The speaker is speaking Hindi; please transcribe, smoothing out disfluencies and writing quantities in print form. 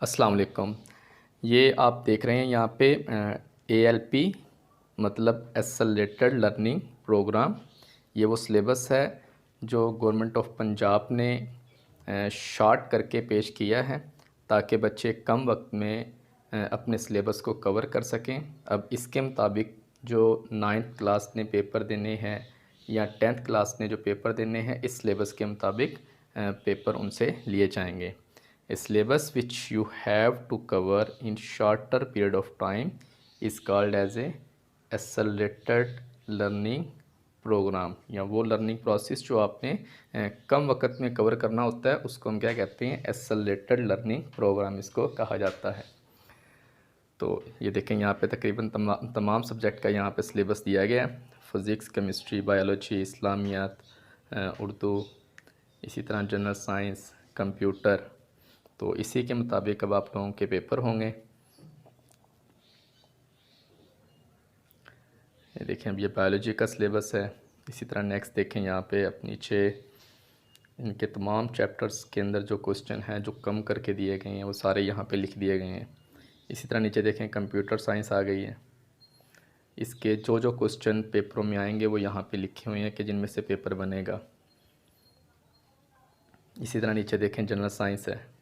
अस्सलाम वालेकुम। ये आप देख रहे हैं यहाँ पे ALP मतलब एक्सेलरेटेड लर्निंग प्रोग्राम। ये वो सिलेबस है जो गवर्नमेंट ऑफ पंजाब ने शॉर्ट करके पेश किया है ताकि बच्चे कम वक्त में अपने सिलेबस को कवर कर सकें। अब इसके मुताबिक जो 9th क्लास ने पेपर देने हैं या 10th क्लास ने जो पेपर देने हैं, इस सिलेबस के मुताबिक पेपर उनसे लिए जाएंगे। A syllabus which you have to cover in shorter period of time is called as a accelerated learning program। या वो लर्निंग प्रोसेस जो आपने कम वक्त में कवर करना होता है उसको हम क्या कहते हैं, एक्सेलरेटेड लर्निंग प्रोग्राम इसको कहा जाता है। तो ये देखें यहाँ पे तकरीबन तमाम सब्जेक्ट का यहाँ पे सिलेबस दिया गया है। फ़िज़िक्स, केमिस्ट्री, बायोलॉजी, इस्लामियात, उर्दू, इसी तरह जनरल साइंस, कंप्यूटर। तो इसी के मुताबिक अब आप लोगों के पेपर होंगे। ये देखें, अब ये बायोलॉजी का सिलेबस है। इसी तरह नेक्स्ट देखें यहाँ पे अब नीचे इनके तमाम चैप्टर्स के अंदर जो क्वेश्चन हैं जो कम करके दिए गए हैं वो सारे यहाँ पे लिख दिए गए हैं। इसी तरह नीचे देखें कंप्यूटर साइंस आ गई है। इसके जो जो क्वेश्चन पेपरों में आएंगे वो यहाँ पे लिखे हुए हैं कि जिनमें से पेपर बनेगा। इसी तरह नीचे देखें जनरल साइंस है।